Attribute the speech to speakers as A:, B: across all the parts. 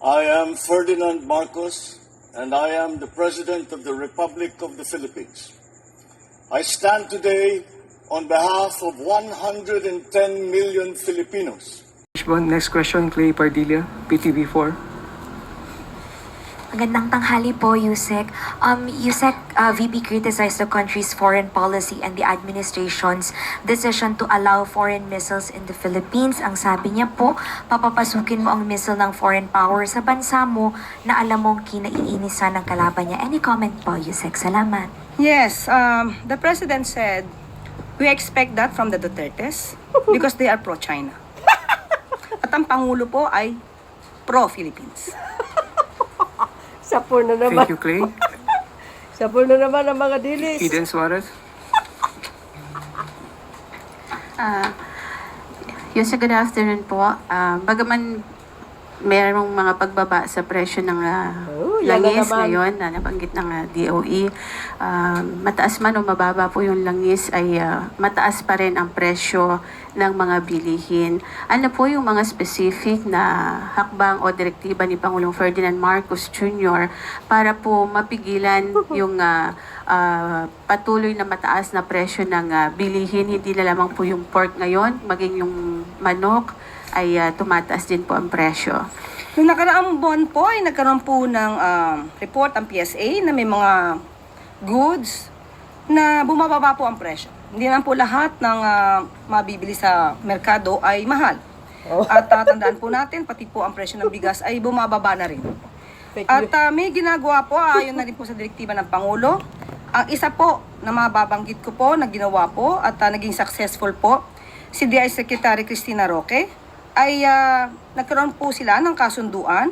A: I am Ferdinand Marcos, and I am the President of the Republic of the Philippines. I stand today on behalf of 110 million Filipinos.
B: Next question, Clay Pardilla, PTV4.
C: Magandang tanghali po, Yusek. Yusek, VP criticized the country's foreign policy and the administration's decision to allow foreign missiles in the Philippines. Ang sabi niya po, papapasukin mo ang missile ng foreign power sa bansa mo na alam mong kinaiinisan ng kalaban niya. Any comment po, Yusek? Salamat.
D: Yes, the President said, we expect that from the Dutertes because they are pro-China. At ang Pangulo po ay pro-Philippines.
E: Sapor na naman.
B: Thank you, Clay.
E: Sapor na naman ang mga dilis.
B: Eden Suarez.
F: Yes, good afternoon po. Bagaman merong mga pagbaba sa presyo ng langis ngayon na nabanggit ng DOE, mataas man o mababa po yung langis ay mataas pa rin ang presyo ng mga bilihin. Ano po yung mga specific na hakbang o direktiba ni Pangulong Ferdinand Marcos Jr. para po mapigilan yung patuloy na mataas na presyo ng bilihin, hindi na lamang po yung pork ngayon, maging yung manok ay tumataas din po ang presyo.
D: Noong nakaraang buwan po ay nagkaroon po ng report ang PSA na may mga goods na bumababa po ang presyo. Hindi lang po lahat ng mabibili sa merkado ay mahal. At tandaan po natin, pati po ang presyo ng bigas ay bumababa na rin. At may ginagawa po, ayon na rin po sa direktiba ng Pangulo. Ang isa po na mababanggit ko po na ginawa po at naging successful po, si DI Secretary Cristina Roque, ay nagkaroon po sila ng kasunduan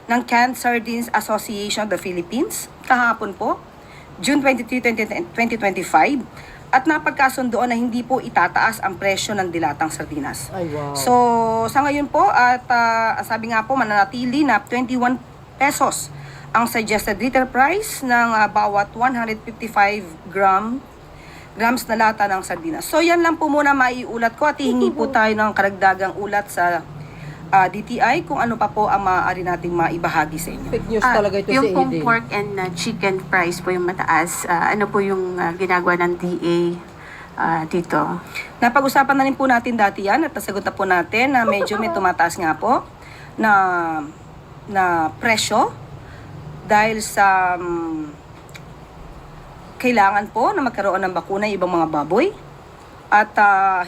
D: ng Canned Sardines Association of the Philippines kahapon po, June 23, 2025, at napagkasunduan na hindi po itataas ang presyo ng dilatang sardinas.
E: Ay, wow.
D: So, sa ngayon po, at sabi nga po, mananatili na 21 pesos ang suggested retail price ng bawat 155 grams na lata ng sardinas. So yan lang po muna maiulat ko at hihingi po tayo ng karagdagang ulat sa DTI kung ano pa po ang maaari nating maibahagi sa inyo.
E: Fake news talaga ito
F: Yung
E: si
F: pong
E: Eden.
F: pork and chicken price po yung mataas, ano po yung ginagawa ng DA dito?
D: Napag-usapan na rin po natin dati yan at nasagot na po natin na medyo may tumataas nga po na presyo dahil sa kailangan po na magkaroon ng bakuna yung ibang mga baboy. At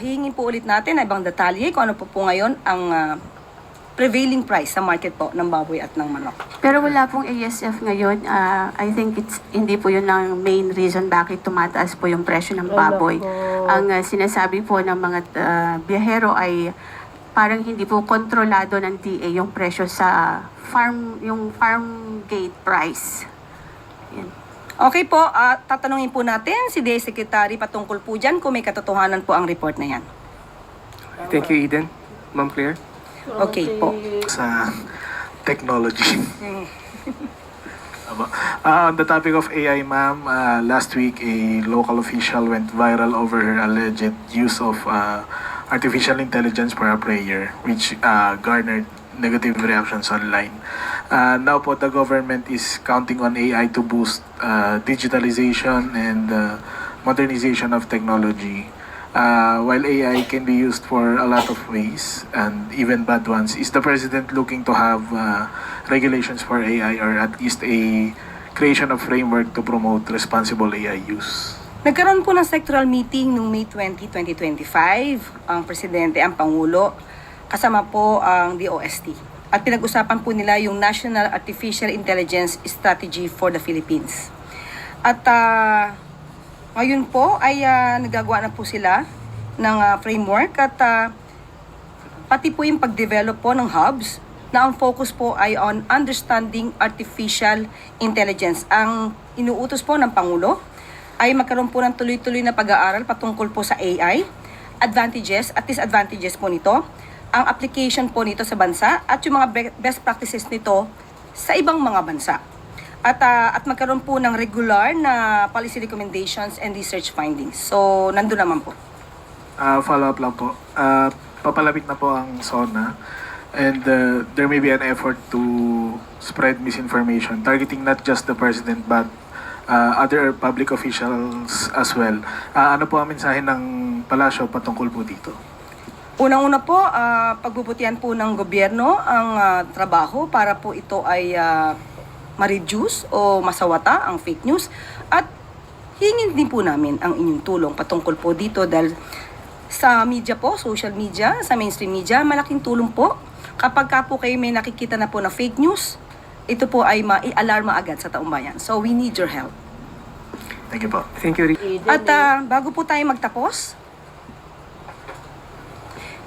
D: hihingin po ulit natin na ibang detalye kung ano po ngayon ang prevailing price sa market po ng baboy at ng manok.
F: Pero wala pong ASF ngayon. I think hindi po yun ang main reason bakit tumataas po yung presyo ng baboy. Ang sinasabi po ng mga biyahero ay parang hindi po kontrolado ng DA yung presyo sa yung farm gate price. Yan.
D: Okay po, tatanungin po natin si DA Secretary patungkol po dyan kung may katotohanan po ang report na yan.
B: Thank you, Eden. Ma'am Claire.
D: Okay po.
G: Sa technology. On the topic of AI, ma'am, last week a local official went viral over her alleged use of artificial intelligence for a prayer, which garnered negative reactions online. Now po, the government is counting on AI to boost digitalization and modernization of technology. While AI can be used for a lot of ways, and even bad ones, is the President looking to have regulations for AI or at least a creation of framework to promote responsible AI use?
D: Nagkaroon po ng sectoral meeting noong May 20, 2025. Ang Presidente, ang Pangulo, kasama po ang DOST. At pinag-usapan po nila yung National Artificial Intelligence Strategy for the Philippines. At ngayon po ay nagagawa na po sila ng framework at pati po yung pag-develop po ng hubs na ang focus po ay on understanding artificial intelligence. Ang inuutos po ng Pangulo ay magkaroon po ng tuloy-tuloy na pag-aaral patungkol po sa AI, advantages at disadvantages po nito, ang application po nito sa bansa at yung mga best practices nito sa ibang mga bansa. At magkaroon po ng regular na policy recommendations and research findings. So, nandun naman po.
G: Follow up lang po. Papalapit na po ang SONA. And there may be an effort to spread misinformation, targeting not just the president but other public officials as well. Ano po ang mensahe ng palasyo patungkol po dito?
D: Unang-una po, pagbubutihan po ng gobyerno ang trabaho para po ito ay ma-reduce o masawata ang fake news, at hingin din po namin ang inyong tulong patungkol po dito dahil sa media po, social media, sa mainstream media, malaking tulong po. Kapag ka po kayo may nakikita na po na fake news, ito po ay mai-alarma agad sa taong bayan. So we need your help.
G: Thank you po.
B: Thank you, Rick.
D: At bago po tayo magtapos,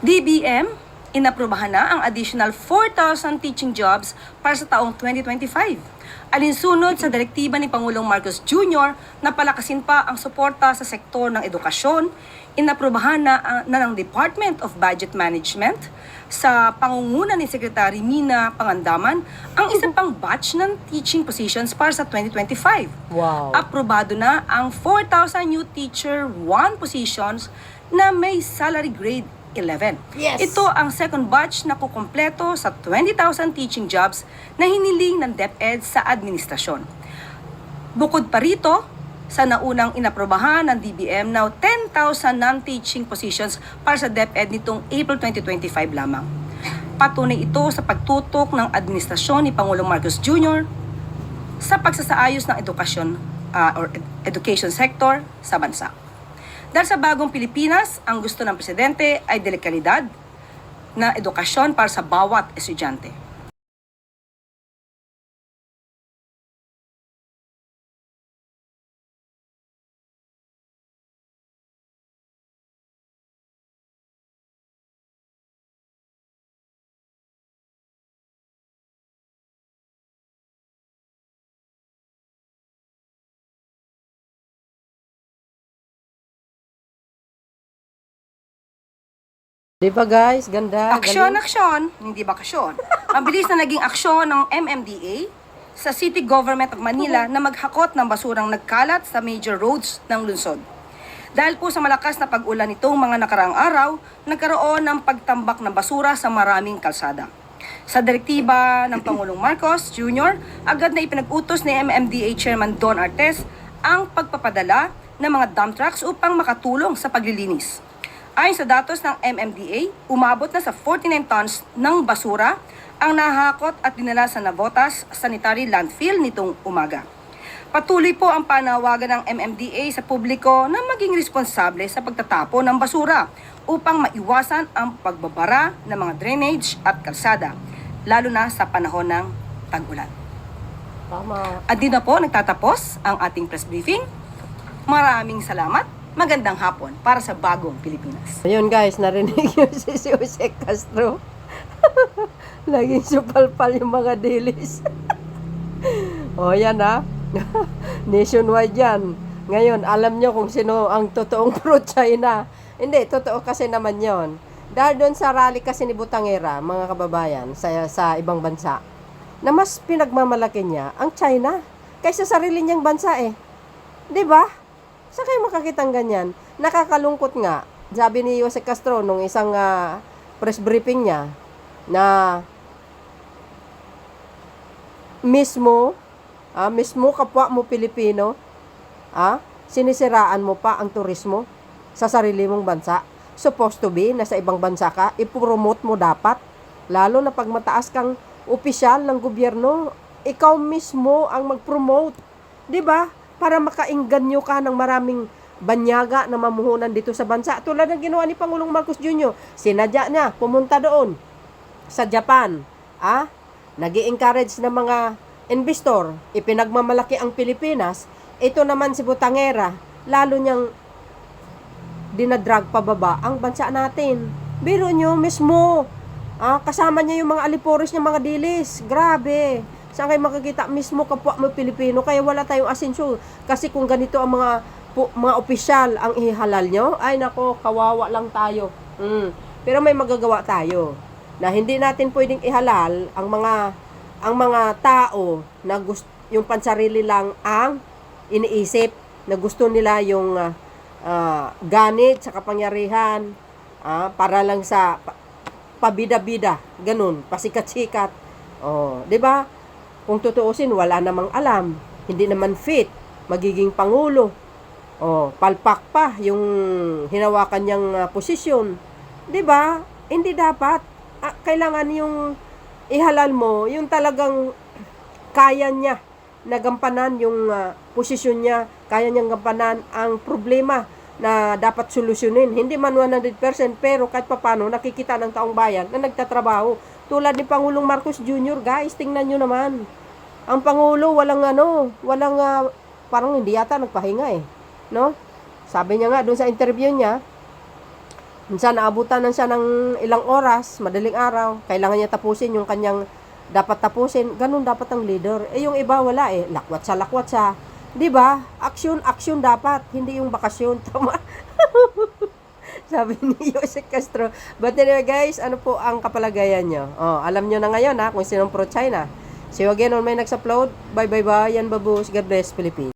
D: DBM, inaprubahan na ang additional 4,000 teaching jobs para sa taong 2025. Alinsunod sa direktiba ni Pangulong Marcos Jr. na palakasin pa ang suporta sa sektor ng edukasyon, inaprubahan na ng Department of Budget Management sa pangunguna ni Secretary Mina Pangandaman ang isa pang batch ng teaching positions para sa 2025.
E: Wow.
D: Aprobado na ang 4,000 new teacher 1 positions na may salary grade 11.
E: Yes.
D: Ito ang second batch na kukumpleto sa 20,000 teaching jobs na hiniling ng DepEd sa administrasyon. Bukod pa rito, sa naunang inaprobahan ng DBM na 10,000 non-teaching positions para sa DepEd nitong April 2025 lamang. Patunay ito sa pagtutok ng administrasyon ni Pangulong Marcos Jr. sa pagsasaayos ng edukasyon or education sector sa bansa. Dahil sa bagong Pilipinas, ang gusto ng presidente ay dekalidad na edukasyon para sa bawat estudyante.
E: Di ba guys? Ganda.
D: Aksyon,
E: galing.
D: aksyon, hindi bakasyon. Ang bilis na naging aksyon ng MMDA sa City Government of Manila na maghakot ng basurang nagkalat sa major roads ng lungsod. Dahil po sa malakas na pag-ulan nitong mga nakaraang araw, nagkaroon ng pagtambak ng basura sa maraming kalsada. Sa direktiba ng Pangulong Marcos Jr., agad na ipinag-utos ni MMDA Chairman Don Artes ang pagpapadala ng mga dump trucks upang makatulong sa paglilinis. Ayon sa datos ng MMDA, umabot na sa 49 tons ng basura ang nahakot at dinala sa Navotas Sanitary Landfill nitong umaga. Patuloy po ang panawagan ng MMDA sa publiko na maging responsable sa pagtatapon ng basura upang maiwasan ang pagbabara ng mga drainage at kalsada, lalo na sa panahon ng tag-ulan.
E: Tama.
D: At di na po nagtatapos ang ating press briefing. Maraming salamat. Magandang hapon para sa bagong Pilipinas.
E: Ayun guys, narinig yun si Jose Castro. Laging supalpal yung mga dilis. O yan ha. Nationwide yan. Ngayon, alam nyo kung sino ang totoong pro-China. Hindi, totoo kasi naman yon. Dahil doon sa rally kasi ni Butangera, mga kababayan, sa ibang bansa, na mas pinagmamalaki niya ang China kaysa sarili niyang bansa eh. 'Di ba? Sa kayo makakitang ganyan? Nakakalungkot nga. Sabi ni Jose Castro nung isang press briefing niya na mismo kapwa mo Pilipino, sinisiraan mo pa ang turismo sa sarili mong bansa. Supposed to be, nasa ibang bansa ka, ipromote mo dapat. Lalo na pag mataas kang opisyal ng gobyerno, ikaw mismo ang mag-promote. 'Di ba? Para makaingganyo ka ng maraming banyaga na mamuhunan dito sa bansa. Tulad ng ginawa ni Pangulong Marcos Jr. Sinadya niya, pumunta doon sa Japan. Nag-i-encourage ng mga investor. Ipinagmamalaki ang Pilipinas. Ito naman si Butangera, lalo niyang dinadrag pababa ang bansa natin. Biro nyo mismo. Kasama niya yung mga aliporis niya, mga dilis. Grabe. Saan kayo makikita mismo kapwa mo Pilipino? Kaya wala tayong asensyo. Kasi kung ganito ang mga opisyal ang ihalal nyo, ay nako, kawawa lang tayo. Pero may magagawa tayo. Na hindi natin pwedeng ihalal ang mga tao na yung pansarili lang ang iniisip. Na gusto nila yung ganit sa kapangyarihan para lang sa pabida-bida, ganun, pasikat-sikat. Oh, 'di ba? Kung tutuusin, wala namang alam, hindi naman fit, magiging pangulo. Oh, palpak pa yung hinawakan niyang posisyon. 'Di ba? Hindi dapat. Kailangan yung ihalal mo, yung talagang kaya niya nagampanan yung posisyon niya, kaya niyang gampanan ang problema na dapat solusyonin. Hindi man 100%, pero kahit papano nakikita ng taong bayan na nagtatrabaho. Tulad ni Pangulong Marcos Jr., guys, tingnan nyo naman. Ang Pangulo, walang parang hindi yata nagpahinga eh. No? Sabi niya nga, doon sa interview niya, minsan naabutan na siya ng ilang oras, madaling araw, kailangan niya tapusin yung kanyang dapat tapusin. Ganun dapat ang leader. Eh yung iba wala eh, lakwat sa. 'Di ba? Action dapat, hindi yung bakasyon. Tama. Sabi ni Jose Castro. But anyway guys, ano po ang kapalagayan nyo? Oh, alam nyo na ngayon kung sinong pro-China. See you again on my next upload. Bye. Yan babus. God bless Philippines.